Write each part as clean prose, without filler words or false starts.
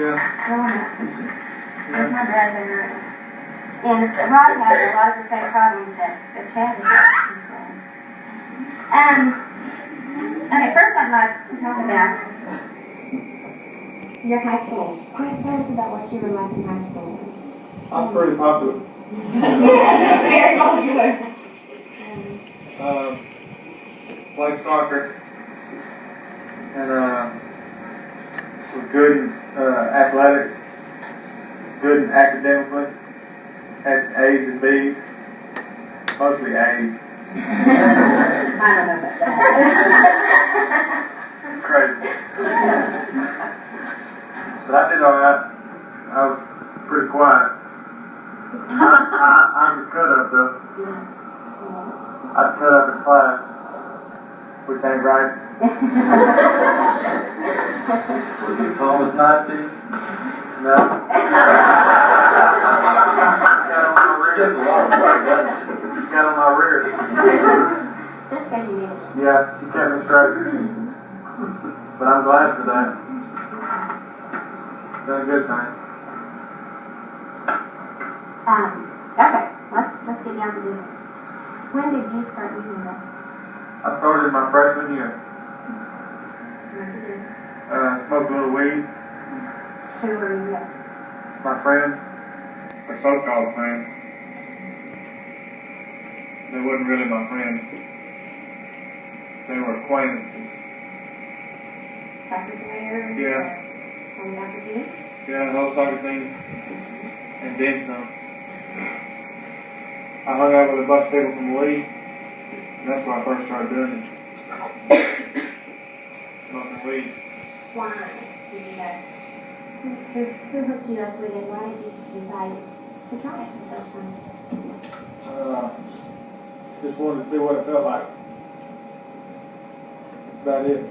growing up. That's my brother. And Rod has a lot of the same problems that Chad has. Okay, first I'd like to talk about your high school. Tell us about what you were like in high school. I was pretty popular. Very popular. Played soccer and was good in athletics, good in academically, had A's and B's, mostly A's. I don't know about that. Crazy. But I did alright. I was pretty quiet. I'm the cut up though. I'd cut up in class, which ain't right. Was this Thomas nice to you? No. Gets a lot of work, doesn't she? She got on my rear. That's because you did it. Yeah, she kept me straight. But I'm glad for that. Done a good thing. Okay, let's get down to business. When did you start using that? I started my freshman year. What did you do? Smoked a little weed. Who were you with? My friends, or so-called friends. They wasn't really my friends. They were acquaintances. Soccer players? Yeah. On the soccer team? Yeah, the whole soccer team. And then some. I hung out with a bunch of people from the league. And that's where I first started doing it. Smoking weed. Why did you guys? Who hooked you up with it? Why did you decide to try it the first time? Just wanted to see what it felt like. That's about it.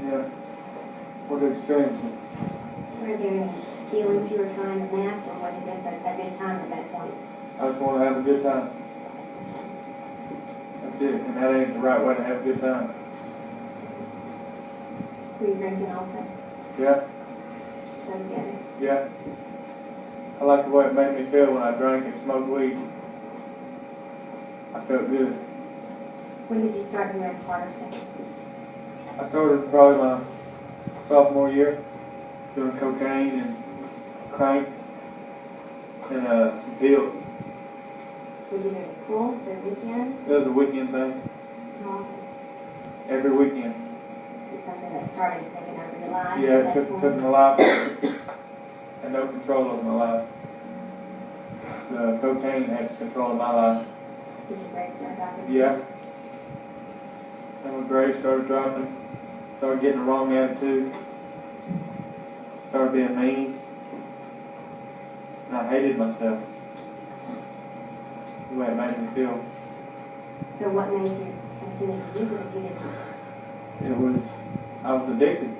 Yeah. What experience it. Were there any feelings you were trying to mask, or was it just a good time at that point? I just want to have a good time. That's it. And that ain't the right way to have a good time. Were you drinking also? Yeah. So together? Yeah. I like the way it made me feel when I drank and smoked weed. I felt good. When did you start doing harder stuff? I started probably my sophomore year doing cocaine and crank and some pills. Did you do it at school, the weekend? It was a weekend thing. How often? Every weekend. It's something that started taking over your life? Yeah, it took my life. Had no control over my life. The cocaine had control of my life. Did you break your doctor? Yeah. And my grades started dropping. Started getting the wrong attitude. Started being mean. And I hated myself. The way it made me feel. So what made you continue to use it if you didn't? I was addicted.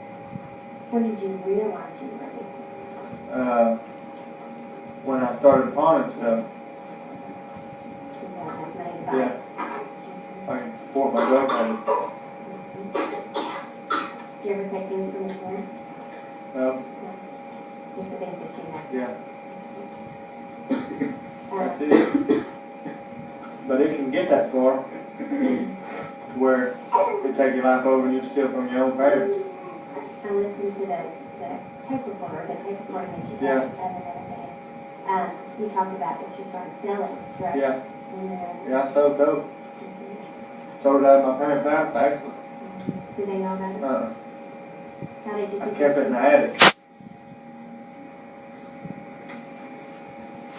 When did you realize you were addicted? When I started pawning stuff. So you got enough money to buy Yeah. it? I can support my drug habit. Did you ever take things from your parents? No. Just the things that you had? Yeah. That's it. But it can get that far where it take your life over and you steal from your own parents. And listen to the tape recorder that you Yeah. had the other day. You talked about that you started selling drugs. Yeah. Yeah, I sold dope. Sold it out of my parents' house, actually. Did they know about it? How did you I keep kept it in the attic.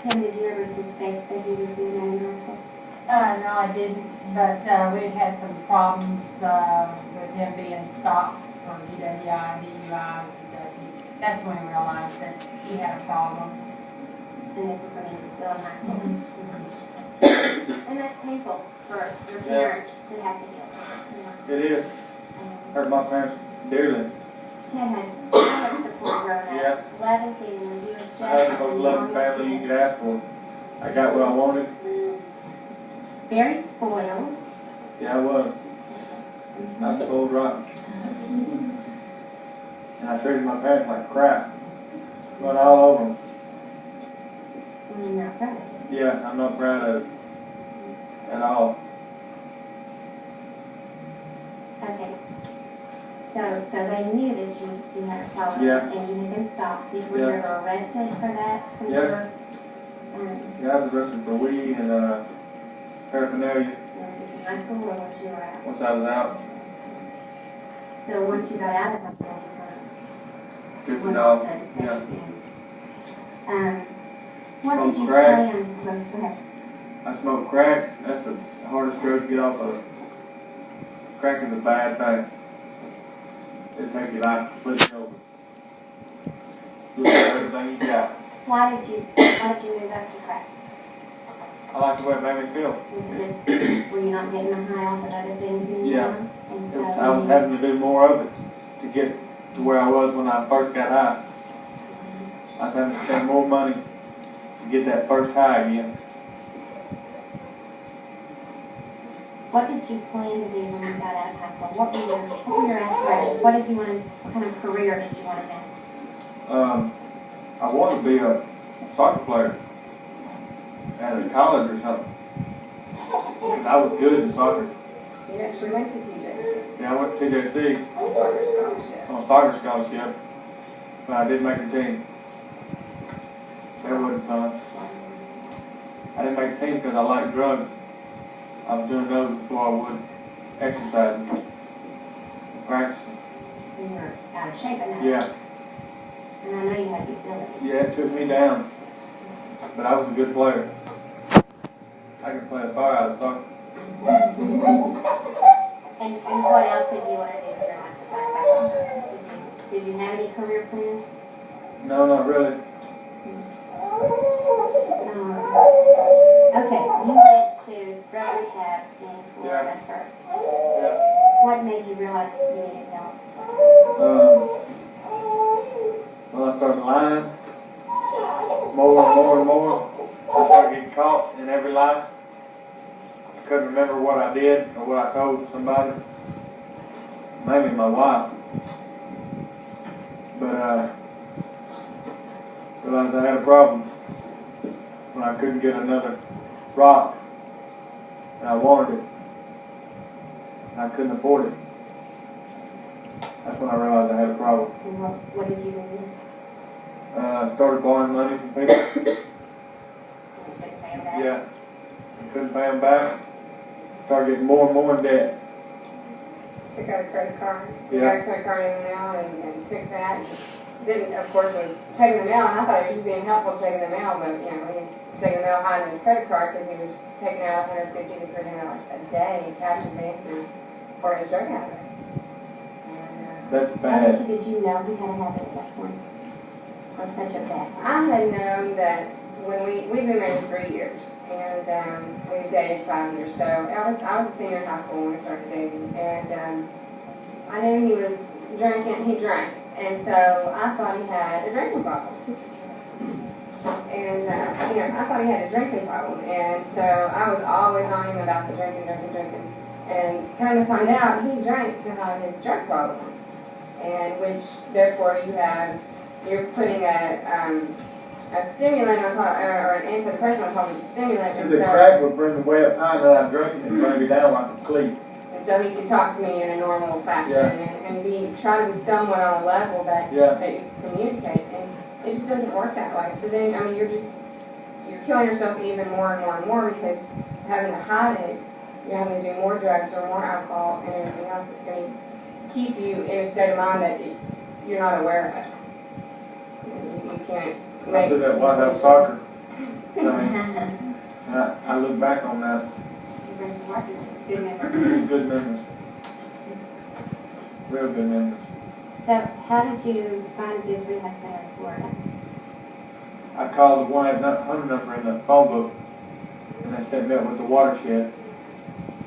Tim, did you ever suspect that he was doing that in high school? No, I didn't, but we've had some problems with him being stopped for DWI and DUIs and stuff. That's when we realized that he had a problem. And this is when he was still in high school. And that's painful for your parents to have to deal with. It is. Hurt my parents dearly. Chad had so much support growing up. Yeah. Loving family. He was just I had the most loving family you could ask for. I got what I wanted. Very spoiled. Yeah, I was. I was spoiled rotten. And I treated my parents like crap. Went all over them. Well, you're not proud of it. Yeah, I'm not proud of it at all. Okay. So they knew that you had a problem Yeah. and you had been stopped. Were you Yeah. ever arrested for that? When you Yeah. were, Yeah, I was arrested for weed and paraphernalia in high school or once you were out? once I was out. So once you got out of high school, you $50. went off and Yeah. what did you Smoked crack. play on? Go ahead. I smoke crack. That's the hardest drug to get off of. Crack is a bad thing. It'll take your life completely over. Look at everything you got. Why did you move up to crack? I like the way it made me feel. Was it just, were you not getting the high off of other things anymore? Yeah. And so I was having to do more of it to get to where I was when I first got high. I was having to spend more money to get that first high again. What did you plan to do when you got out of high school? What were your aspirations? What did you want to, what kind of career did you want to have? I wanted to be a soccer player at a college or something. Because I was good in soccer. You actually went to TJC Yeah, I went to TJC on soccer scholarship. on a soccer scholarship, but I didn't make the team. That wasn't fun. I didn't make the team because I liked drugs. I was doing those before I would exercising, practicing. So you were out of shape enough. Yeah, And I know you had the ability. yeah, it took me down, but I was a good player. I could play the fire out of soccer. And what else did you want to do with your life besides basketball? Did you have any career plans? No, not really. Okay, you went to drug rehab in Florida first. Yeah. What made you realize you needed help? Well, I started lying more and more and more. I started getting caught in every lie. I couldn't remember what I did or what I told somebody. Maybe my wife. But realized I had a problem when I couldn't get another rock and I wanted it. And I couldn't afford it. That's when I realized I had a problem. And what did you do? I started borrowing money from people. You couldn't pay them back? Yeah. I couldn't pay them back. Started getting more and more in debt. Took out a credit card. You Yeah. got a credit card in the mail and took that. Then, of course, was checking the mail, and I thought he was just being helpful checking the mail, but, you know, he's checking the mail hiding his credit card because he was taking out $150 to $300 a day in cash advances for his drug habit. And, That's How bad. much did you know he had a habit at that point? Or such a bad? I had known that when we've been married 3 years, and we dated 5 years. So I was a senior in high school when we started dating, and I knew he was drinking. He drank, and so I thought he had a drinking problem. And you know, I thought he had a drinking problem, and so I was always on him about the drinking. And kind of find out he drank to hide his drug problem, and which therefore you're putting a stimulant on top, or an antidepressant on top of the stimulant. See, the crack would bring the way up high that I drank and bring me down like a sleep. And so he could talk to me in a normal fashion Yeah. and try to be somewhat on a level that Yeah. that you can communicate. And it just doesn't work that way. So then, I mean, you're killing yourself even more and more and more because having to hide it, you're having to do more drugs or more alcohol and everything else that's going to keep you in a state of mind that you're not aware of it. You can't I make said that White House decisions. soccer thing. I look back on that. Good memory. Good memories. Real good memories. So how did you find this rehab center in Florida? I called the 1-800 number in the phone book, and they set me up with the watershed.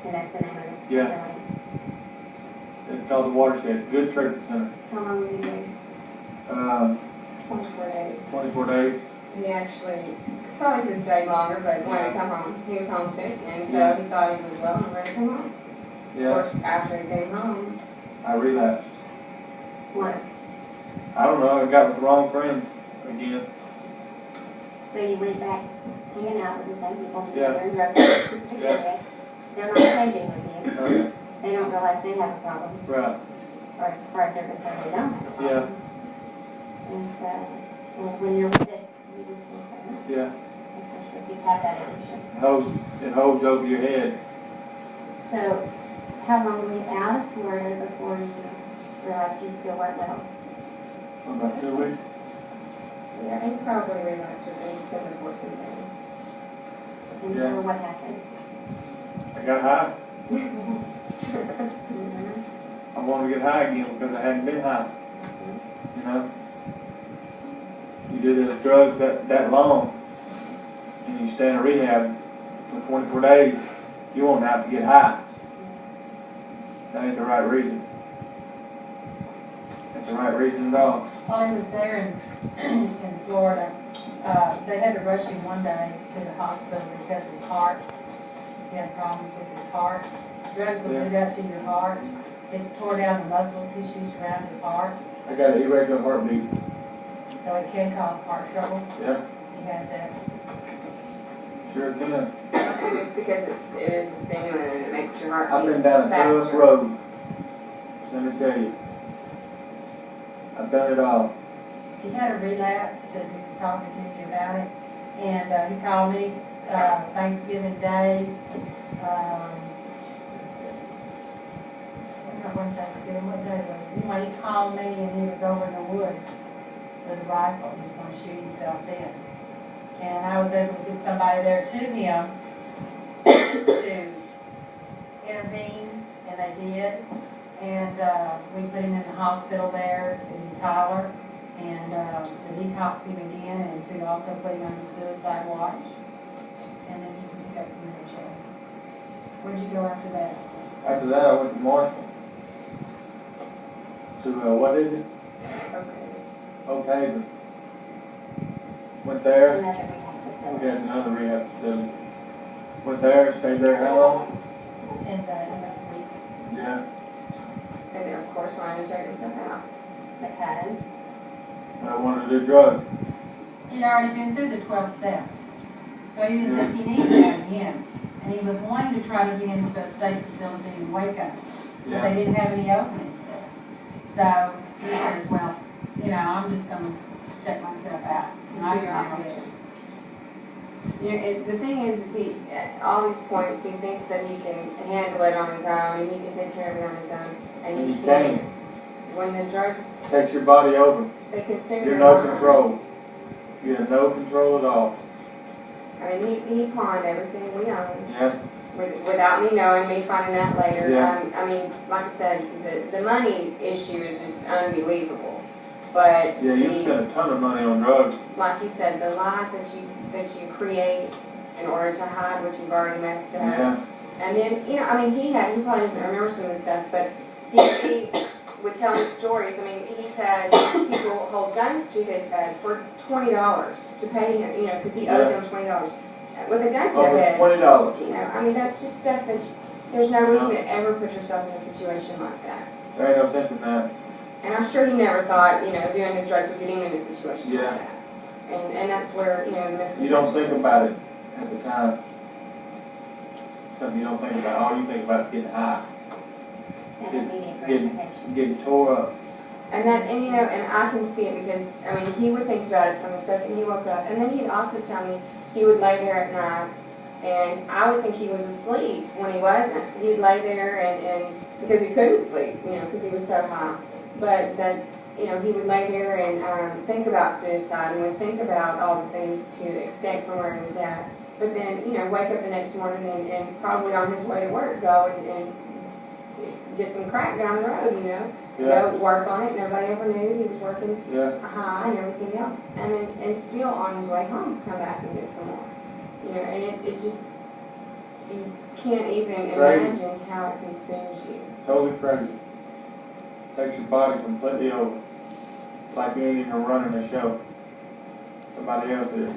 And that's the name of it? Yeah. It's called the Watershed. Good treatment center. How long were you there? 24 days. 24 days. He actually probably could have stayed longer, but when he come home, he was homesick, and so he thought he was well and ready to come home. Of Yeah. course, after he came home, I relapsed. What? I don't know, I got with the wrong friends again. So you went back hanging out with the same people that Yeah. you're in drugs with. Yeah. They're not changing with you. Okay. They don't realize they have a problem, Right, or as far as they're concerned, they don't have a problem. yeah, And so, when you're with it, you just think that, yeah. especially if you have that addiction. It holds over your head. So, how long were you out of Florida before you realized you still weren't well? About 2 weeks. Yeah, he probably realized within 10 to 14 days. And Yeah. so what happened? I got high. Mhm. I wanted to get high again because I hadn't been high. You know? You do those drugs that long, and you stay in a rehab for 24 days, you won't have to get high. That ain't the right reason. That's the right reason at all. While he was there in Florida, they had to rush him one day to the hospital because his heart, he had problems with his heart. Drugs will lead up to your heart. It's tore down the muscle tissues around his heart, I got an irregular heartbeat. so it can cause heart trouble. Yeah, He has that. sure can. I think it's because it is a stimulant and it makes your heart I've beat been down a tough faster. road. Let me tell you. I've done it all. He had a relapse because he was talking to me about it, and he called me Thanksgiving Day. Not one Thanksgiving, what day was it? Anyway, he called me and he was over in the woods with a rifle. He was going to shoot himself then. And I was able to get somebody there to him to intervene, and they did. And we put him in the hospital there in Tyler, and to detox him again, and to also put him under suicide watch. And then he can pick up from there, Joe. Where'd you go after that? After that, I went to Marshall. To, what is it? Okay. Okay, but went there. Another rehab facility. There's another rehab facility. Went there, stayed there how long? And a week. Yeah. And then, of course, wanted to check himself out. Because I wanted to do drugs. He'd already been through the 12 steps, so he didn't think he needed that again. And he was wanting to try to get into a state facility in Waco, but they didn't have any openings there. So he says, well, I'm just going to check myself out. And I can handle this. You know, the thing is, he, at all these points, he thinks that he can handle it on his own, and he can take care of it on his own, and And he you can't. can't. When the drugs, Takes your body over. they consume You're your no mind. control. You have no control at all. I mean, he pawned everything we owned Yeah. without me knowing, me finding out later. Yeah. I mean, like I said, the money issue is just unbelievable. But Yeah, you spend a ton of money on drugs. like you said, the lies that you create in order to hide what you've already messed up. Yeah. And then, he probably doesn't remember some of the stuff, but he would tell me stories. I mean, he's had people hold guns to his head for $20 to pay him, because he owed them $20. With a gun to their Over head, $20. I mean, that's just stuff that there's no reason to ever put yourself in a situation like that. There ain't no sense in that. And I'm sure he never thought, doing his drugs would get him in a situation Yeah. like that. And that's where, the misconception. You don't think about it at the time. Something you don't think about. All you think about is getting high. that immediate Getting, gratification. getting tore up. And I can see it because, he would think about it from the second he woke up. And then he'd also tell me he would lay there at night, and I would think he was asleep when he wasn't. He'd lay there and because he couldn't sleep, because he was so high. But that, he would lay there and think about suicide and would think about all the things to escape from where he was at. But then, wake up the next morning and probably on his way to work go and get some crack down the road, Yeah. Go work on it. Nobody ever knew he was working Yeah. high and everything else. And still on his way home, come back and get some more. And it just, you can't even Crazy. imagine how it consumes you. Totally crazy. Takes your body completely over. It's like you ain't even running a show. Somebody else is.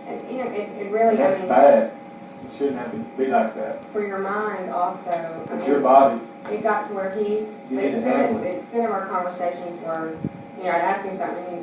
And, it really, That's bad. It shouldn't have to be like that. for your mind also, It's your body. it got to where You the need to handle it. extent of our conversations were, I'd ask him something, and